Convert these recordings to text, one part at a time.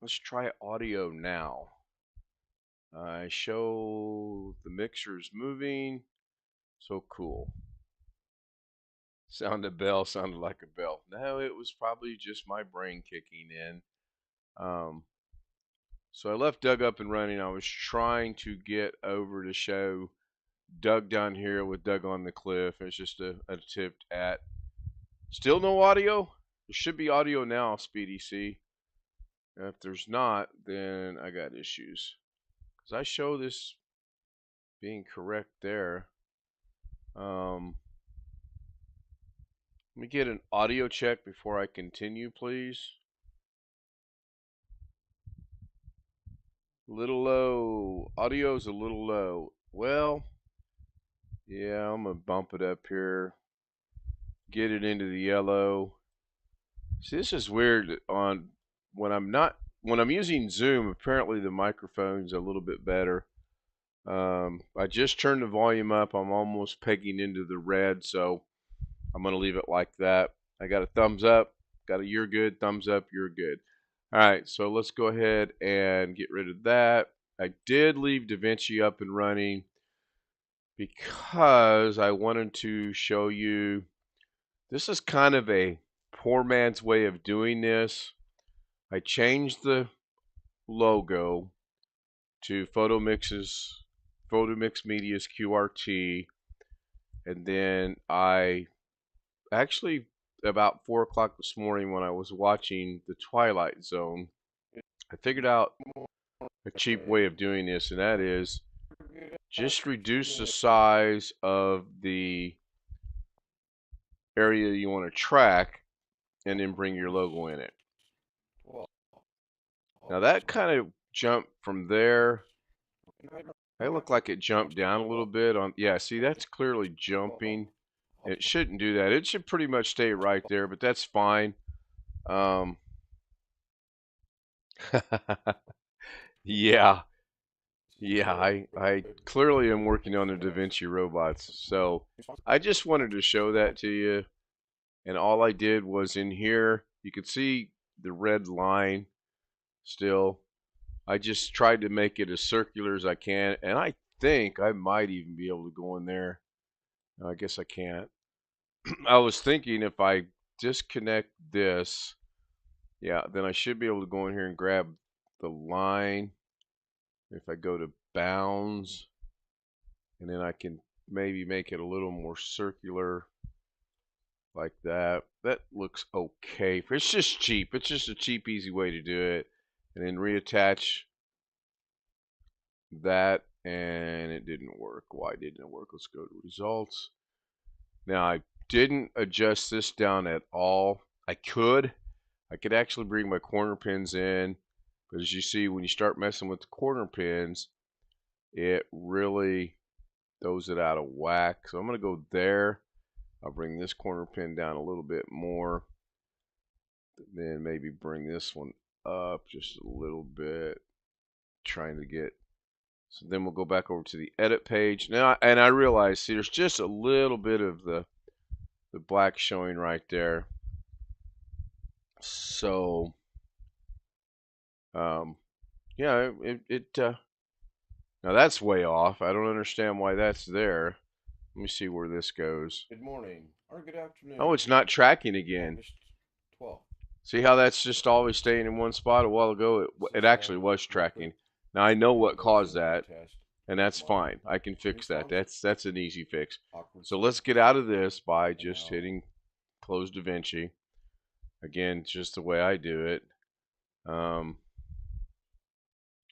Let's try audio now. I show the mixers moving. So cool. Sounded bell, sounded like a bell. No, it was probably just my brain kicking in. Um, so I left Doug up and running. I was trying to get over to show Doug down here with Doug on the cliff. It's just an attempt at still no audio. There should be audio now, Speedy C. If there's not, then I got issues. Because I show this being correct there. Let me get an audio check before I continue, please. Little low. Audio's a little low. Well, yeah, I'm gonna bump it up here. Get it into the yellow. See, this is weird on when I'm using Zoom, apparently the microphone's a little bit better. I just turned the volume up. I'm almost pegging into the red, so I'm going to leave it like that. I got a thumbs up, got a you're good, thumbs up, you're good. All right, so let's go ahead and get rid of that. I did leave Davinci up and running because I wanted to show you this is kind of a poor man's way of doing this. I changed the logo to Photomix Media's QRT, and then I actually about 4 o'clock this morning when I was watching The Twilight Zone, I figured out a cheap way of doing this, and that is just reduce the size of the area you want to track and then bring your logo in it. Now that kind of jumped from there. It looked like it jumped down a little bit on, yeah, see that's clearly jumping. It shouldn't do that. It should pretty much stay right there, but that's fine. Yeah, yeah, I clearly am working on the Davinci robots. So I just wanted to show that to you. And all I did was in here, you can see the red line still. I just tried to make it as circular as I can. And I think I might even be able to go in there. I guess I can't. I was thinking if I disconnect this, yeah, then I should be able to go in here and grab the line. If I go to bounds, and then I can maybe make it a little more circular like that. That looks okay. It's just cheap. It's just a cheap, easy way to do it. And then reattach that, and it didn't work. Why didn't it work? Let's go to results. Now, I didn't adjust this down at all. I could actually bring my corner pins in, but as you see, when you start messing with the corner pins, it really throws it out of whack. So I'm going to go there. I'll bring this corner pin down a little bit more. Then maybe bring this one up just a little bit. Trying to get. So then we'll go back over to the edit page. Now, and I realize, see, there's just a little bit of the black showing right there. So, yeah, now that's way off. I don't understand why that's there. Let me see where this goes. Good morning or good afternoon. Oh, it's not tracking again. August 12th. See how that's just always staying in one spot? A while ago, it actually was tracking. Now I know what caused that, and that's fine. I can fix that. That's an easy fix. So let's get out of this by just hitting close Davinci. Again, just the way I do it.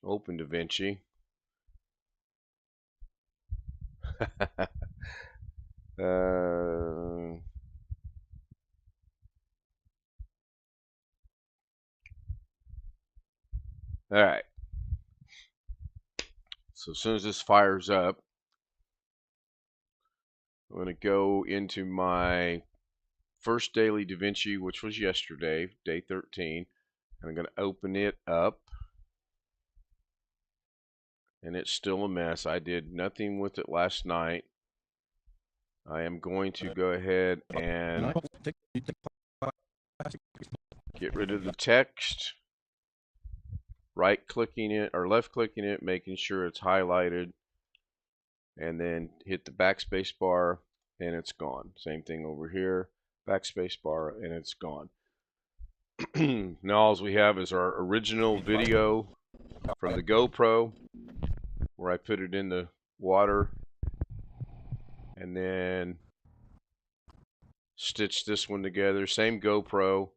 Open Davinci. All right. So as soon as this fires up, I'm going to go into my first daily Davinci, which was yesterday, day 13. And I'm going to open it up. And it's still a mess. I did nothing with it last night. I am going to go ahead and get rid of the text. right clicking it or left clicking it, making sure it's highlighted, and then hit the backspace bar and it's gone. Same thing over here, backspace bar and it's gone. Now all we have is our original video from the GoPro where I put it in the water and then stitch this one together. Same GoPro,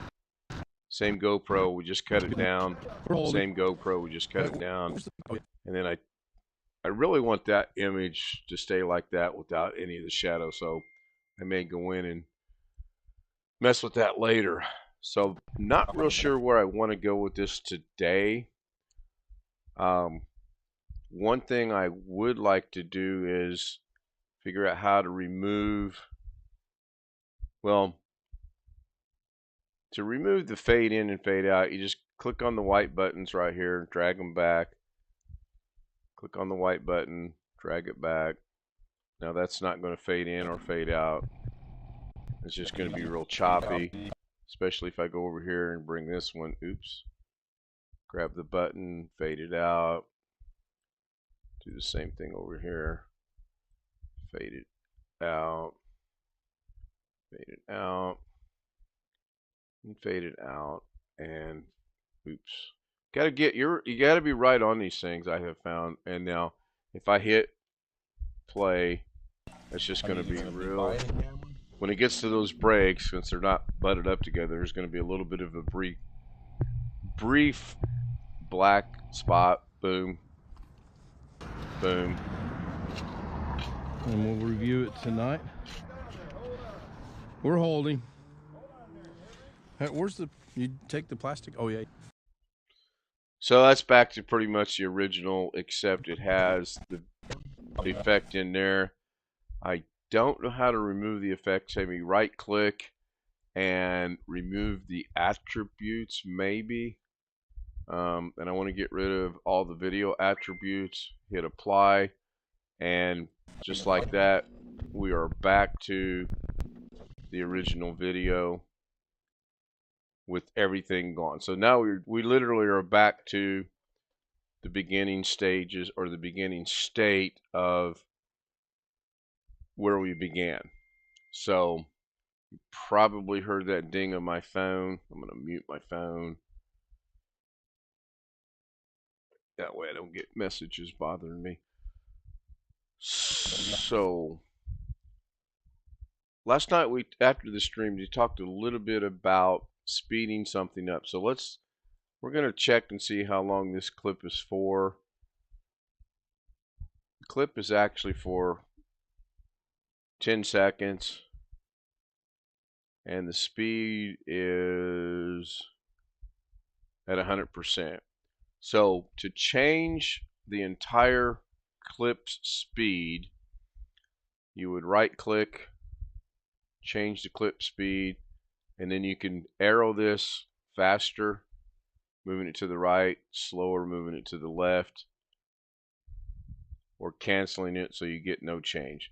we just cut it down. Same GoPro, we just cut it down. And then I really want that image to stay like that without any of the shadow, so I may go in and mess with that later. So not real sure where I want to go with this today. One thing I would like to do is figure out how to remove, well, to remove the fade in and fade out, you just click on the white buttons right here, drag them back. Click on the white button, drag it back. Now that's not going to fade in or fade out. It's just going to be real choppy, especially if I go over here and bring this one, oops, grab the button, fade it out. Do the same thing over here. Fade it out, fade it out, and fade it out, and oops. You gotta be right on these things, I have found. And now if I hit play, it's just gonna be real. When it gets to those breaks, since they're not butted up together, there's gonna be a little bit of a brief black spot. Boom. Boom. And we'll review it tonight. We're holding. Hey, where's the, you take the plastic? Oh yeah. So that's back to pretty much the original, except it has the effect in there. I don't know how to remove the effects. Maybe right click and remove the attributes maybe. And I want to get rid of all the video attributes. Hit apply, and just like that, we are back to the original video with everything gone. So now we literally are back to the beginning stages, or the beginning state of where we began. So you probably heard that ding on my phone. I'm going to mute my phone. That way I don't get messages bothering me. So last night, after the stream, we talked a little bit about speeding something up. So we're going to check and see how long this clip is for. The clip is actually for 10 seconds. And the speed is at 100%. So to change the entire clip's speed, you would right click, change the clip speed, and then you can arrow this faster, moving it to the right, slower, moving it to the left, or canceling it so you get no change.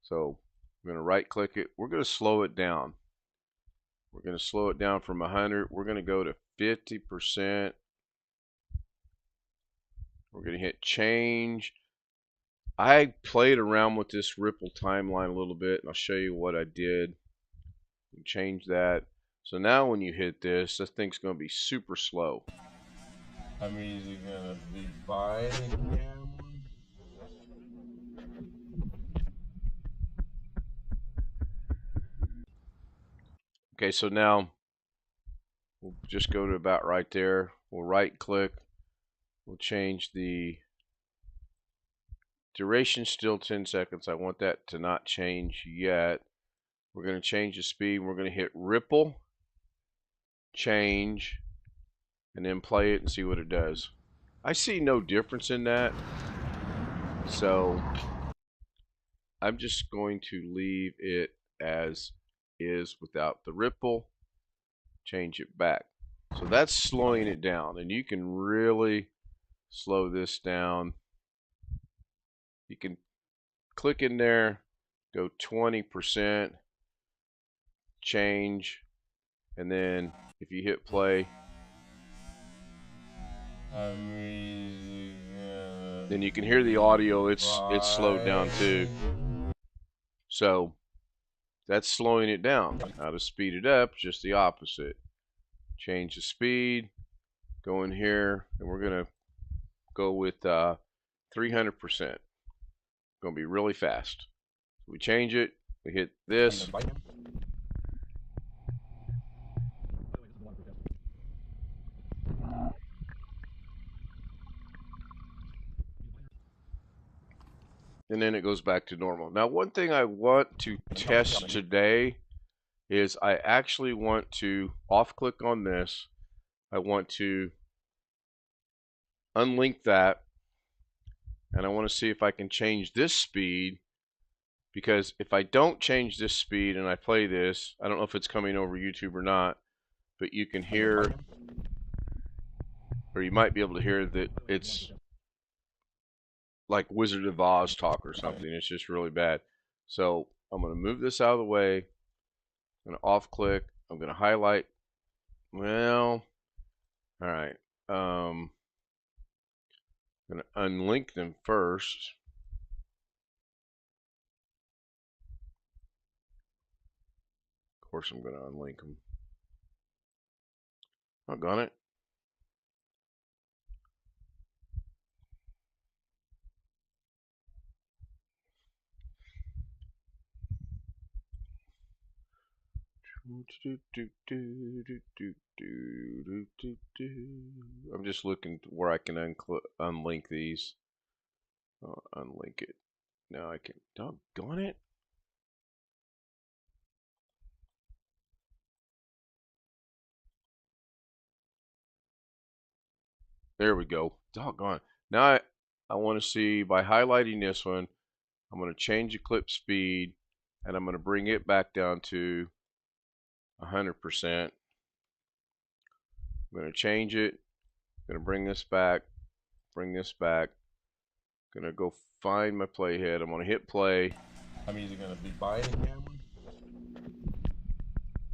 So I'm going to right click it. We're going to slow it down. We're going to slow it down from 100. We're going to go to 50%. We're going to hit change. I played around with this ripple timeline a little bit, and I'll show you what I did. Change that. So now when you hit this thing's going to be super slow. I mean, is it gonna be biting? Okay, so now we'll just go to about right there. We'll right click. We'll change the duration, still 10 seconds. I want that to not change yet. We're going to change the speed. We're going to hit ripple, change, and then play it and see what it does. I see no difference in that. So I'm just going to leave it as is without the ripple, change it back. So that's slowing it down, and you can really slow this down. You can click in there, go 20%, change, and then if you hit play, And you can hear the audio, it's slowed down too. So that's slowing it down. Now to speed it up, just the opposite. Change the speed, go in here, and we're gonna go with 300%. Gonna be really fast. We change it, we hit this. And then it goes back to normal. Now, one thing I want to test today is I actually want to off-click on this. I want to unlink that, and I want to see if I can change this speed, because if I don't change this speed and I play this, I don't know if it's coming over YouTube or not, but you can hear, or you might be able to hear that it's like Wizard of Oz talk or something. It's just really bad. So I'm going to move this out of the way. I'm going to off click. I'm going to highlight. Well, all right. I'm going to unlink them first. Of course, I'm going to unlink them. Doggone it. I'm just looking where I can unlink these. Oh, unlink it. Now I can. Doggone it. There we go. Doggone. Now I want to see, by highlighting this one, I'm going to change the clip speed, and I'm going to bring it back down to 100%. I'm going to change it. I'm going to bring this back. Bring this back. I'm going to go find my playhead. I'm going to hit play. I'm either going to be buying a camera.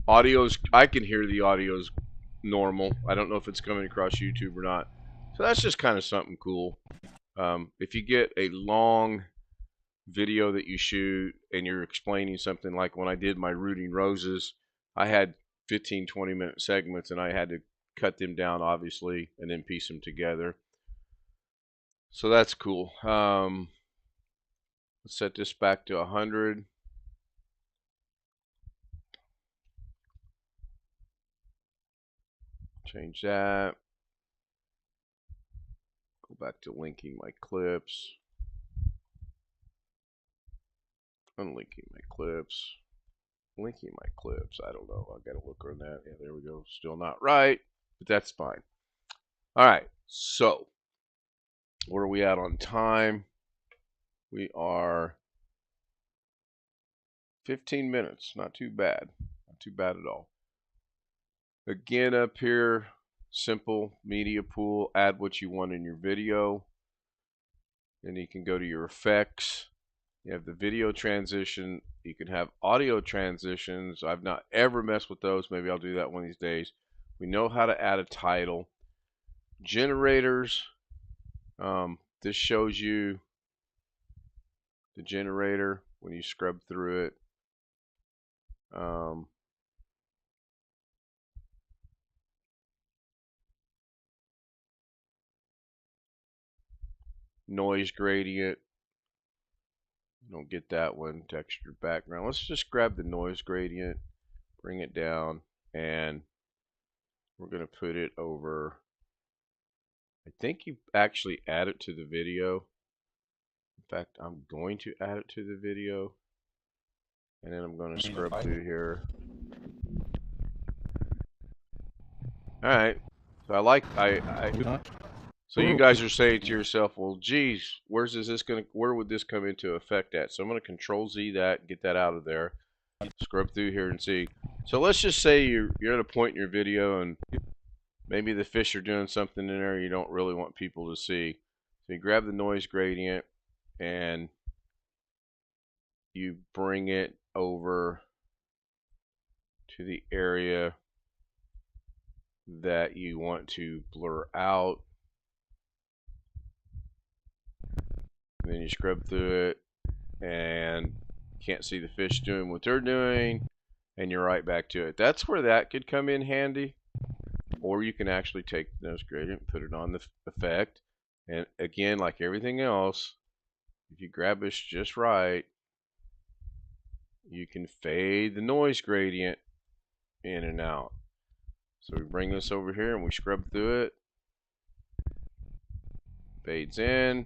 Audio's, I can hear the audio's normal. I don't know if it's coming across YouTube or not. So that's just kind of something cool. If you get a long video that you shoot and you're explaining something, like when I did my rooting roses, I had 15-20 minute segments and I had to cut them down, obviously, and then piece them together. So that's cool. Let's set this back to 100. Change that. Go back to linking my clips. Unlinking my clips. Linking my clips. I don't know. I gotta look on that. Yeah, there we go. Still not right, but that's fine. All right. So, where are we at on time? We are 15 minutes. Not too bad. Not too bad at all. Again, up here, simple media pool. Add what you want in your video. Then you can go to your effects. You have the video transition. You can have audio transitions. I've not ever messed with those. Maybe I'll do that one of these days. We know how to add a title. Generators. This shows you the generator when you scrub through it. Noise gradient. Don't get that one. Textured background. Let's just grab the noise gradient, bring it down, and we're going to put it over. I think you actually add it to the video. In fact, I'm going to add it to the video, and then I'm going to scrub through here. All right. So so you guys are saying to yourself, well, geez, where would this come into effect at? So I'm going to Control Z that, get that out of there, scrub through here and see. So let's just say you're at a point in your video and maybe the fish are doing something in there you don't really want people to see. So you grab the noise gradient and you bring it over to the area that you want to blur out. and then you scrub through it, and you can't see the fish doing what they're doing, and you're right back to it. That's where that could come in handy. Or you can actually take the nose gradient and put it on the effect. And again, like everything else, if you grab this just right, you can fade the noise gradient in and out. So we bring this over here and we scrub through it. Fades in,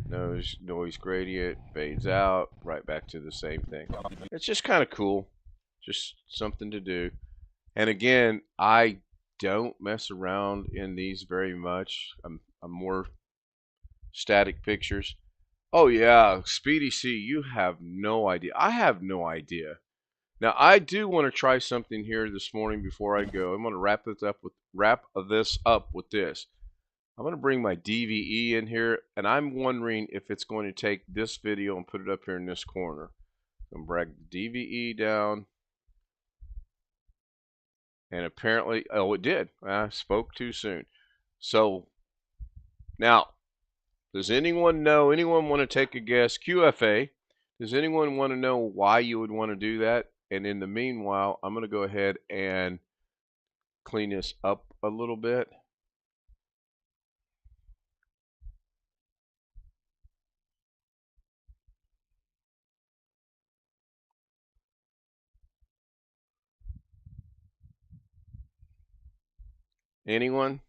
noise gradient, fades out, right back to the same thing. It's just kind of cool. Just something to do. And again, I don't mess around in these very much. I'm more static pictures. Oh yeah, Speedy C, you have no idea. I have no idea. Now I do want to try something here this morning before I go. I'm going to wrap this up with this. I'm going to bring my DVE in here, and I'm wondering if it's going to take this video and put it up here in this corner. I'm going to drag the DVE down. And apparently, oh, it did. I spoke too soon. So, now, does anyone know, anyone want to take a guess? QFA, does anyone want to know why you would want to do that? And in the meanwhile, I'm going to go ahead and clean this up a little bit. Anyone?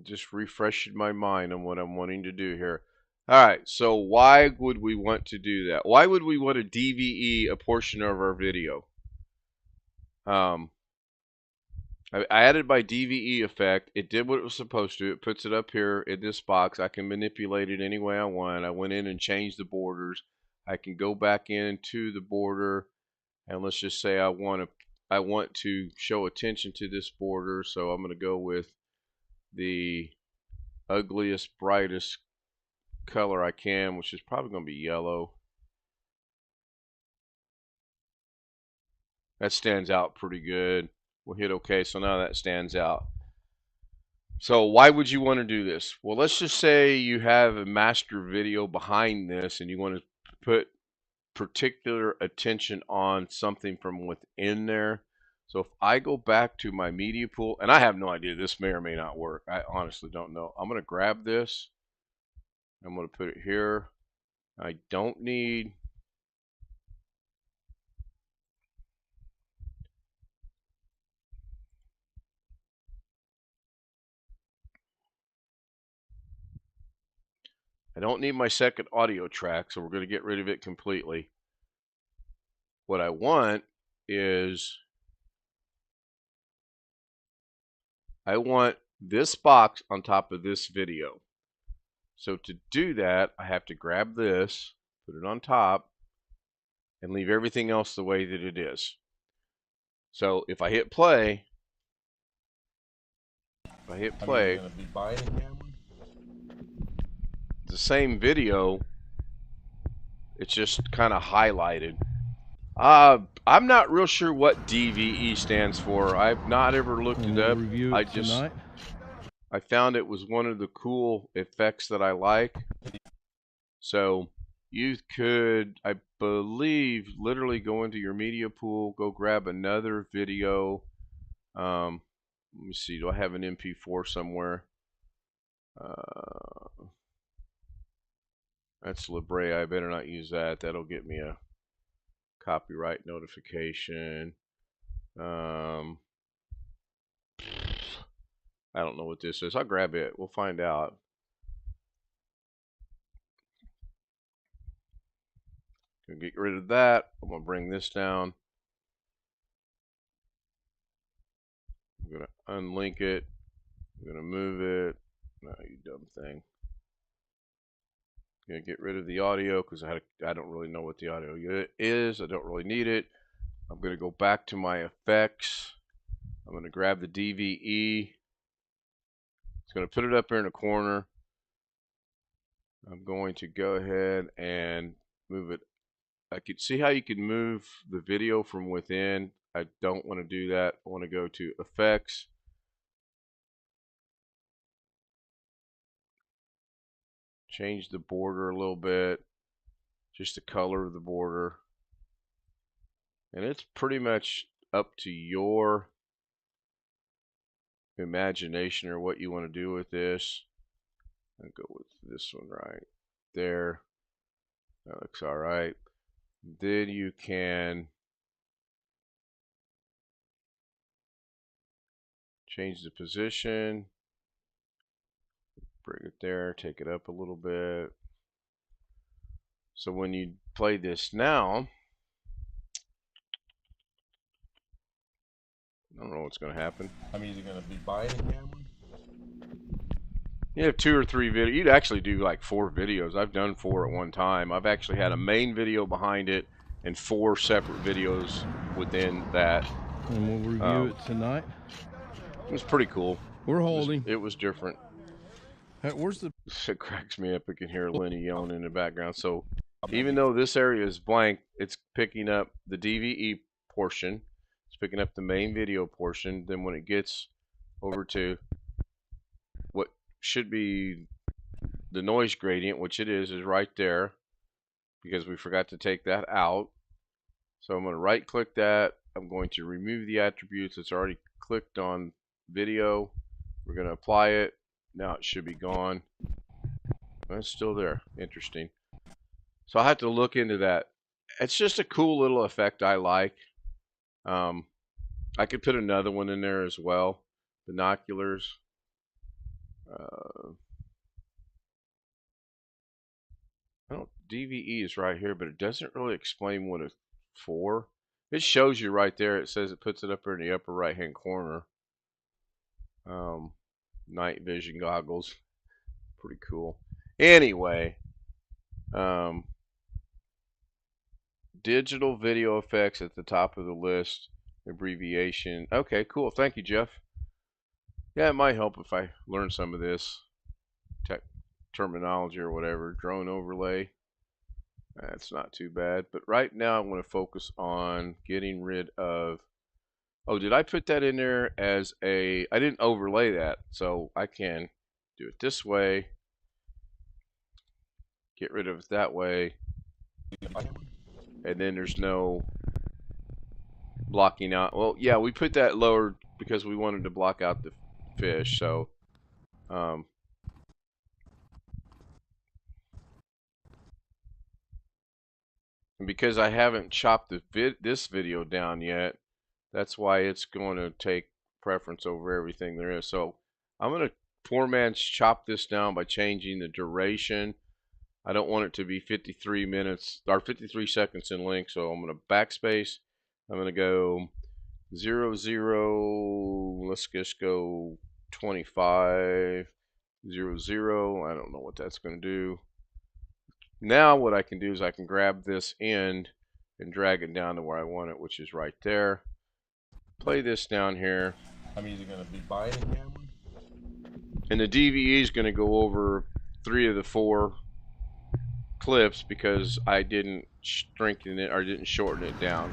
Just refreshing my mind on what I'm wanting to do here. All right, so why would we want to do that? Why would we want to DVE a portion of our video? I added my DVE effect. It did what it was supposed to. It puts it up here in this box. I can manipulate it any way I want. I went in and changed the borders. I can go back into the border, and let's just say I want to show attention to this border, so I'm going to go with the ugliest, brightest color I can, which is probably going to be yellow. That stands out pretty good. We'll hit OK, so now that stands out. So why would you want to do this? Well, let's just say you have a master video behind this and you want to put particular attention on something from within there. So if I go back to my media pool, and I have no idea, this may or may not work. I honestly don't know. I'm going to grab this. I'm going to put it here. I don't need my second audio track, so we're going to get rid of it completely. What I want is I want this box on top of this video. So to do that, I have to grab this, put it on top, and leave everything else the way that it is. So if I hit play, the same video, it's just kind of highlighted. I'm not real sure what DVE stands for. I've not ever looked it up. I found it was one of the cool effects that I like. So you could, I believe, literally go into your media pool, go grab another video. Let me see, do I have an MP4 somewhere? That's Libre. I better not use that. That'll get me a copyright notification. I don't know what this is. I'll grab it. We'll find out. Gonna get rid of that. I'm gonna bring this down. I'm gonna unlink it. I'm gonna move it. No, you dumb thing. I'm gonna get rid of the audio because I don't really know what the audio is. I don't really need it. I'm gonna go back to my effects. I'm going to grab the DVE. It's going to put it up here in the corner. I'm going to go ahead and move it. I could see how you can move the video from within. I don't want to do that. I want to go to Effects. Change the border a little bit. Just the color of the border. And it's pretty much up to your imagination or what you want to do with this. I'll go with this one right there. That looks all right. Then you can change the position. Bring it there, take it up a little bit. So when you play this now, I don't know what's going to happen. I'm either going to be buying a camera. You have 2 or 3 videos. You'd actually do like 4 videos. I've done 4 at one time. I've actually had a main video behind it and 4 separate videos within that. And we'll review it tonight. It was pretty cool. We're holding. It was different. Hey, where's the... It cracks me up. I can hear Lenny yelling in the background. So even though this area is blank, it's picking up the DVE portion. It's picking up the main video portion. Then when it gets over to what should be the noise gradient, which it is right there, because we forgot to take that out. So I'm going to right click that. I'm going to remove the attributes. It's already clicked on video. We're going to apply it. Now it should be gone. Well, it's still there. Interesting. So I have to look into that. It's just a cool little effect I like. I could put another one in there as well. Binoculars. I don't. DVE is right here, but it doesn't really explain what it's for. It shows you right there. It says it puts it up there in the upper right hand corner. Night vision goggles. Pretty cool. Anyway, digital video effects at the top of the list. Abbreviation. Okay, cool. Thank you, Jeff. Yeah, it might help if I learn some of this tech terminology or whatever. Drone overlay. That's not too bad. But right now I want to focus on getting rid of... Oh, did I put that in there as a... I didn't overlay that, so I can do it this way. Get rid of it that way. And then there's no blocking out. Well, yeah, we put that lower because we wanted to block out the fish. So, and because I haven't chopped this video down yet, that's why it's going to take preference over everything there is. So I'm going to poor man's chop this down by changing the duration. I don't want it to be 53 minutes or 53 seconds in length, so I'm going to backspace. I'm going to go 0, 0, let's just go 25, 0, 0. I don't know what that's going to do. Now what I can do is I can grab this end and drag it down to where I want it, which is right there. Play this down here. I'm either going to be buying a camera. And the DVE is going to go over 3 of the 4 clips because I didn't strengthen it or didn't shorten it down.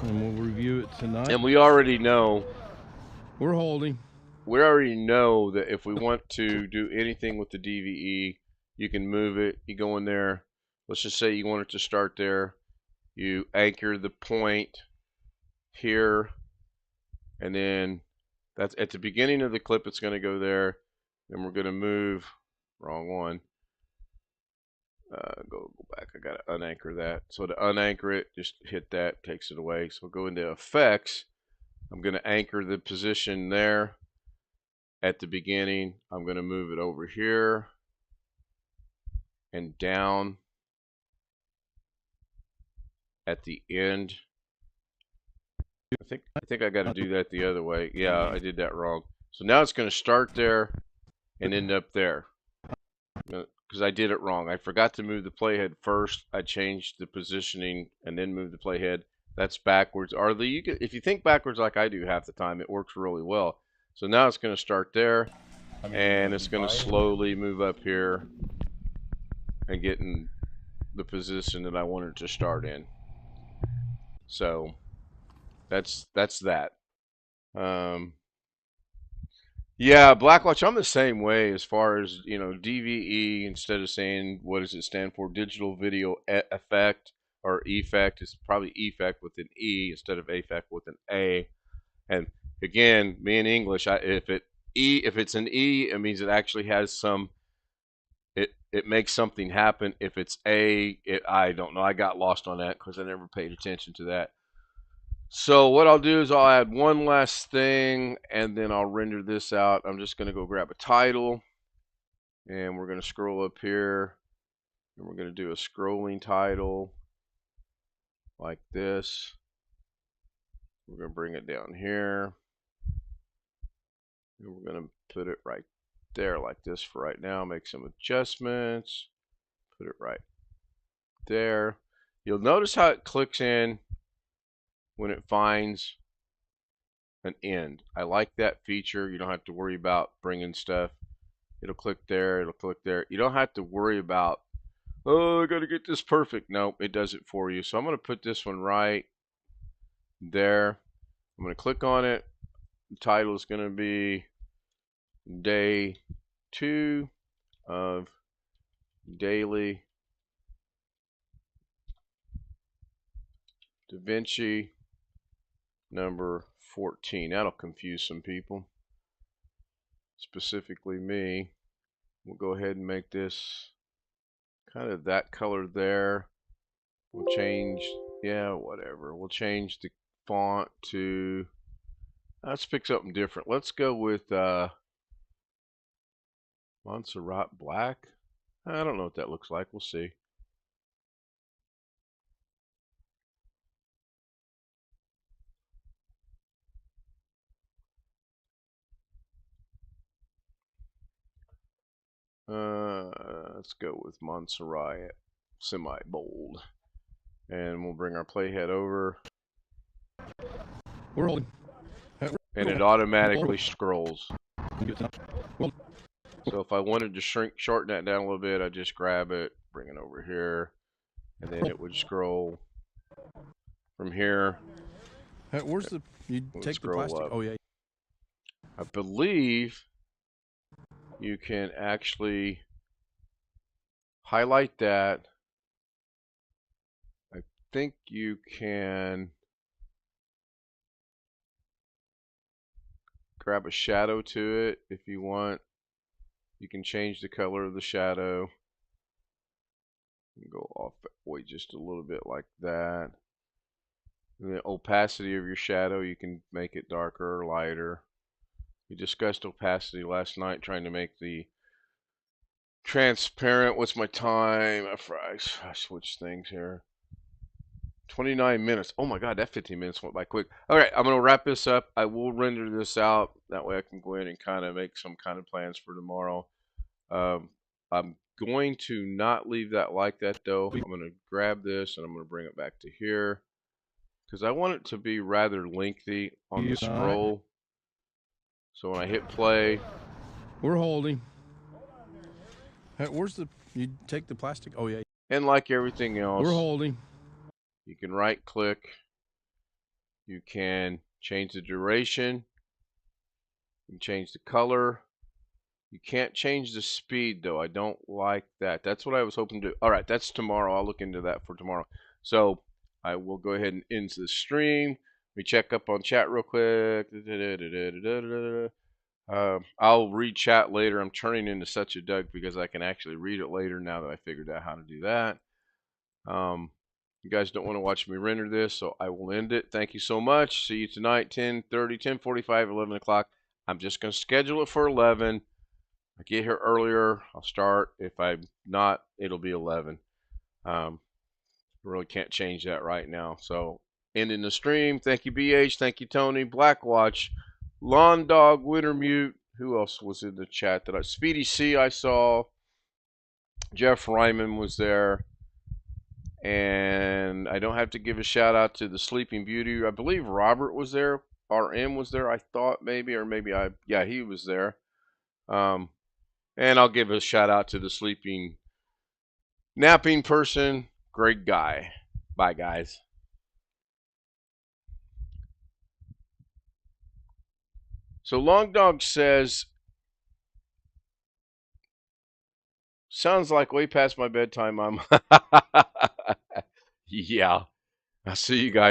And we'll review it tonight. And we already know. We're holding. We already know that if we want to do anything with the DVE, you can move it. You go in there. Let's just say you want it to start there. You anchor the point here, and then that's at the beginning of the clip. It's going to go there. Then we're going to move. Wrong one. Go back. I got to unanchor that. So to unanchor it, just hit that. Takes it away. So go into effects. I'm going to anchor the position there at the beginning. I'm going to move it over here and down at the end. I think I got to do that the other way. Yeah, I did that wrong. So now it's going to start there and end up there. Because I did it wrong. I forgot to move the playhead first. I changed the positioning and then moved the playhead. That's backwards. If you think backwards like I do half the time, it works really well. So now it's going to start there, and it's going to slowly move up here and get in the position that I want it to start in. So that's that. Yeah, Blackwatch, I'm the same way as far as, DVE, instead of saying, what does it stand for? Digital Video Effect, or effect. It's probably effect with an E instead of affect with an A. And again, me in English, if it's an E, it means it actually has it makes something happen. If it's I don't know. I got lost on that because I never paid attention to that. So what I'll do is I'll add one last thing, and then I'll render this out. I'm just going to go grab a title, and we're going to scroll up here, and we're going to do a scrolling title like this. We're going to bring it down here, and we're going to put it right there like this for right now. Make some adjustments, put it right there. You'll notice how it clicks in when it finds an end. I like that feature. You don't have to worry about bringing stuff. It'll click there, it'll click there. You don't have to worry about, oh, I gotta get this perfect. Nope, it does it for you. So I'm gonna put this one right there. I'm gonna click on it. The title is gonna be Day 2 of Daily Davinci number 14. That'll confuse some people, specifically me. We'll go ahead and make this kind of that color there. We'll change, yeah, whatever. We'll change the font to, let's pick something different. Let's go with Montserrat Black. I don't know what that looks like. We'll see. Let's go with Montserrat semi-bold. And we'll bring our playhead over. We're holding. And it automatically scrolls. So if I wanted to shorten that down a little bit, I just grab it, bring it over here, and then it would scroll from here. Where's the, you take the plastic? Up. Oh, yeah. I believe you can actually highlight that. I think you can grab a shadow to it if you want. You can change the color of the shadow. Go off way just a little bit like that. And the opacity of your shadow, you can make it darker or lighter. We discussed opacity last night, trying to make the transparent. What's my time? I switched things here. 29 minutes. Oh my god, that 15 minutes went by quick. Alright, I'm going to wrap this up. I will render this out. That way I can go in and kind of make some kind of plans for tomorrow. I'm going to not leave that like that though. I'm going to grab this and I'm going to bring it back to here, because I want it to be rather lengthy on the scroll. So when I hit play, we're holding. Where's the, you take the plastic? Oh, yeah. And like everything else, we're holding. You can right click. You can change the duration. You can change the color. You can't change the speed though. I don't like that. That's what I was hoping to do. Alright, that's tomorrow. I'll look into that for tomorrow. So I will go ahead and end the stream. We check up on chat real quick. I'll read chat later. I'm turning into such a Doug because I can actually read it later now that I figured out how to do that. You guys don't want to watch me render this, so I will end it. Thank you so much. See you tonight, 10:30, 10:45, 11 o'clock. I'm just going to schedule it for 11. I get here earlier, I'll start. If I'm not, it'll be 11. Really can't change that right now. So, ending the stream. Thank you, BH. Thank you, Tony. Blackwatch. Lawn Dog, Wintermute. Who else was in the chat? Speedy C, I saw. Jeff Ryman was there. And I don't have to give a shout out to the Sleeping Beauty. I believe Robert was there. RM was there, I thought maybe, or maybe yeah, he was there. And I'll give a shout out to the sleeping, napping person, great guy. Bye, guys. So Long Dog says, sounds like way past my bedtime. I'm yeah. I'll see you guys.